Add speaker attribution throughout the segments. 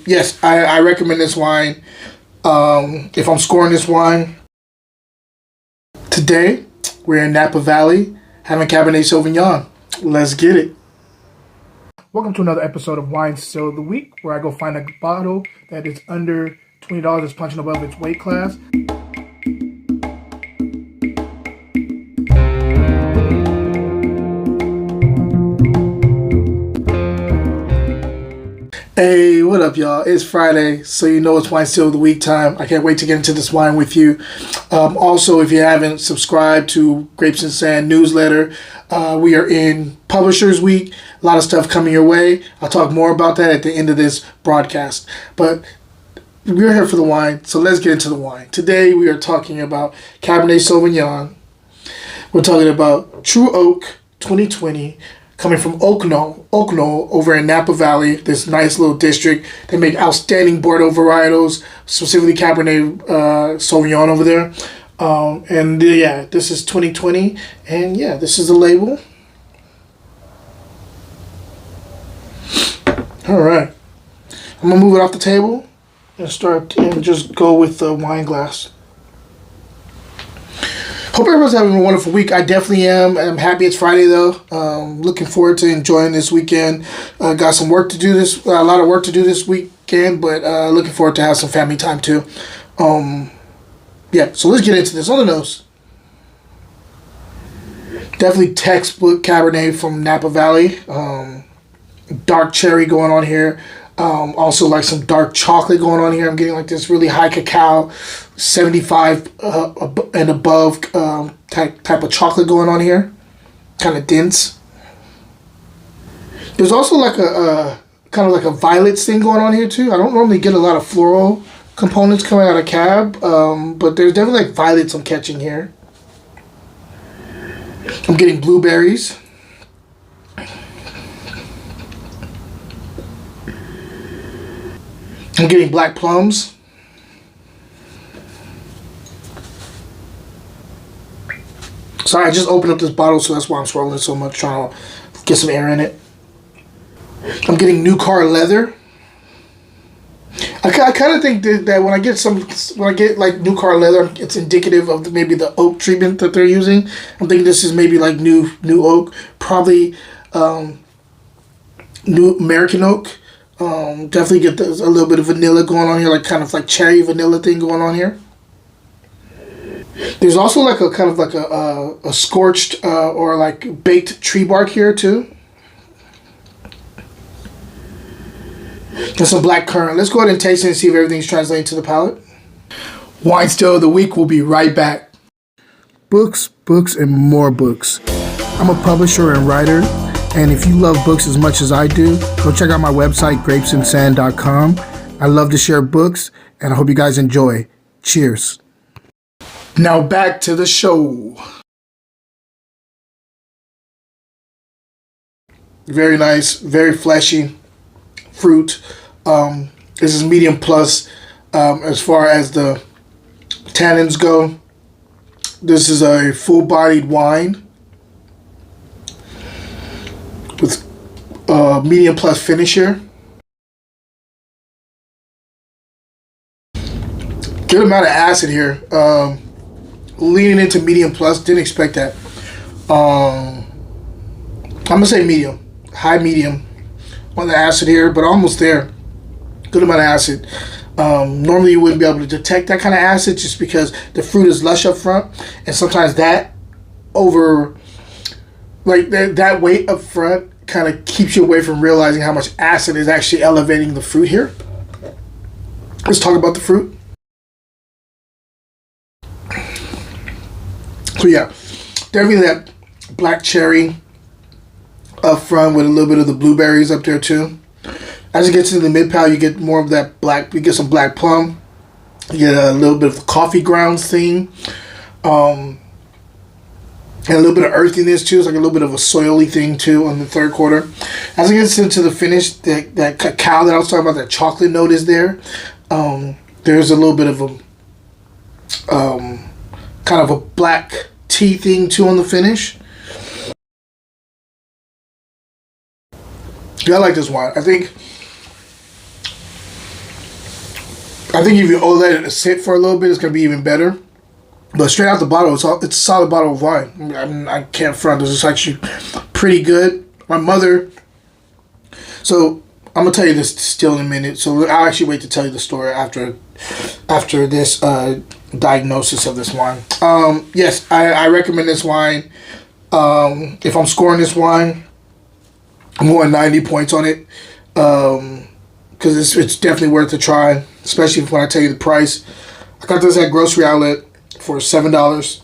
Speaker 1: Yes, I recommend this wine. If I'm scoring this wine today, we're in Napa Valley having Cabernet Sauvignon. Let's get it. Welcome to another episode of Wine Still of the Week, where I go find a bottle that is under $20, that's punching above its weight class. Hey, what up, y'all? It's Friday, so you know it's Wine Still of the Week time. I can't wait to get into this wine with you. Also, if you haven't subscribed to Grapes and Sand newsletter, we are in Publishers Week. A lot of stuff coming your way. I'll talk more about that at the end of this broadcast. But we're here for the wine, so let's get into the wine. Today, we are talking about Cabernet Sauvignon. We're talking about True Oak 2020. Coming from Oakville over in Napa Valley, this nice little district. They make outstanding Bordeaux varietals, specifically Cabernet Sauvignon over there. Yeah, this is 2020, and yeah, this is the label. All right, I'm gonna move it off the table and start and just go with the wine glass. Hope everyone's having a wonderful week. I definitely am. I'm happy it's Friday though. Looking forward to enjoying this weekend. Got some work to do a lot of work to do this weekend, but looking forward to have some family time too. Yeah, so let's get into this. On the nose, definitely textbook Cabernet from Napa Valley. Dark cherry going on here. Also like some dark chocolate going on here. I'm getting like this really high cacao, 75 and above type of chocolate going on here. Kind of dense. There's also like a kind of like a violets thing going on here too. I don't normally get a lot of floral components coming out of Cab, but there's definitely like violets I'm catching here. I'm getting blueberries. I'm getting black plums. Sorry, I just opened up this bottle, so that's why I'm swirling it so much, trying to get some air in it. I'm getting new car leather. I kind of think that when I get like new car leather, it's indicative of maybe the oak treatment that they're using. I'm thinking this is maybe like new oak, probably new American oak. Definitely get a little bit of vanilla going on here, like kind of like cherry vanilla thing going on here. There's also like a kind of like a scorched or like baked tree bark here too. And some black currant. Let's go ahead and taste it and see if everything's translating to the palate. Wine Still of the Week will be right back. Books, and more books. I'm a publisher and writer. And if you love books as much as I do, go check out my website, grapesandsand.com. I love to share books, and I hope you guys enjoy. Cheers. Now back to the show. Very nice, very fleshy fruit. This is medium plus as far as the tannins go. This is a full-bodied wine with medium plus finish here. Good amount of acid here. Leaning into medium plus. Didn't expect that. I'm gonna say medium, high medium on the acid here, but almost there. Good amount of acid. Normally you wouldn't be able to detect that kind of acid just because the fruit is lush up front, and sometimes that that weight up front kind of keeps you away from realizing how much acid is actually elevating the fruit here. Let's talk about the fruit. So yeah, definitely that black cherry up front with a little bit of the blueberries up there too. As it gets to the mid-palate, you get more of that black, you get some black plum. You get a little bit of the coffee grounds thing. And a little bit of earthiness too. It's like a little bit of a soily thing too on the third quarter. As it gets into the finish, that cacao that I was talking about, that chocolate note is there. There's a little bit of a kind of a black tea thing too on the finish. Yeah, I like this wine. I think I think if you let it sit for a little bit, it's gonna be even better. But straight out the bottle, it's a solid bottle of wine. I can't front. This is actually pretty good. My mother. So I'm gonna tell you this still in a minute. So I'll actually wait to tell you the story after this diagnosis of this wine. Yes, I recommend this wine. If I'm scoring this wine, I'm going 90 points on it. Because it's definitely worth a try, especially when I tell you the price. I got this at Grocery Outlet for $7.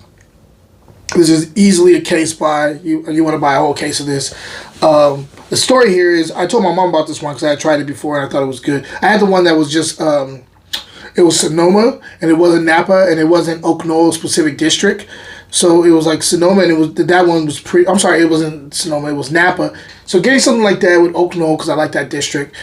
Speaker 1: This is easily a case buy. You want to buy a whole case of this. The story here is I told my mom about this one because I had tried it before and I thought it was good. I had the one that was just it was Sonoma and it wasn't Napa and it wasn't Oak Knoll specific district. So it was like Sonoma and that one was I'm sorry, it wasn't Sonoma, it was Napa. So getting something like that with Oak Knoll because I like that district.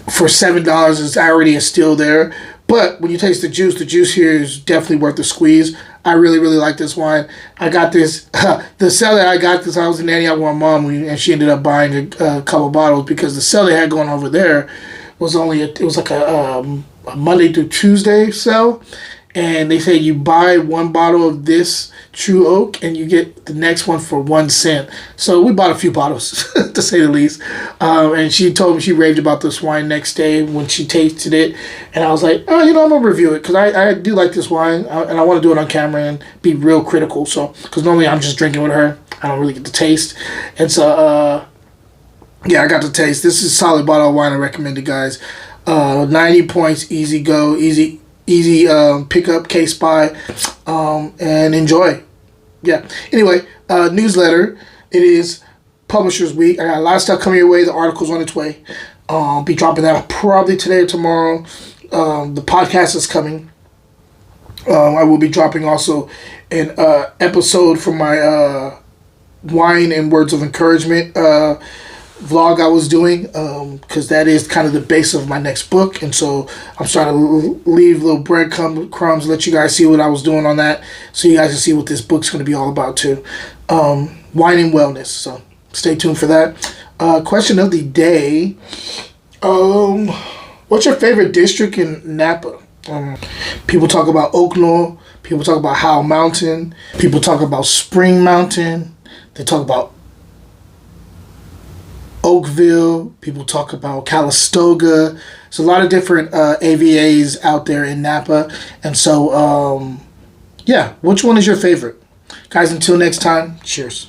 Speaker 1: For $7 is already a steal there. But when you taste the juice here is definitely worth the squeeze. I really, really like this wine. I got this, the seller I got this, I was in Antioch with my mom, and she ended up buying a couple bottles because the seller they had going over there was it was like a Monday through Tuesday sale. And they say you buy one bottle of this True Oak and you get the next one for 1 cent. So we bought a few bottles, to say the least. And she told me she raved about this wine next day when she tasted it. And I was like, oh, I'm going to review it because I do like this wine. And I want to do it on camera and be real critical. So, because normally I'm just drinking with her. I don't really get to taste. And so, yeah, I got to taste. This is a solid bottle of wine. I recommend it, guys. 90 points, easy go, easy pick up, case buy, and enjoy. Yeah. Anyway, newsletter. It is Publishers Week. I got a lot of stuff coming your way. The article's on its way. Be dropping that probably today or tomorrow. The podcast is coming. I will be dropping also an episode from my wine and words of encouragement vlog I was doing, because that is kind of the base of my next book, and so I'm starting to leave little breadcrumbs, let you guys see what I was doing on that, so you guys can see what this book's going to be all about too. Wine and wellness, so stay tuned for that. Question of the day, what's your favorite district in Napa? People talk about Oak Knoll, people talk about Howell Mountain, people talk about Spring Mountain, they talk about Oakville, people talk about Calistoga. There's a lot of different AVAs out there in Napa. And so, yeah, which one is your favorite? Guys, until next time, cheers.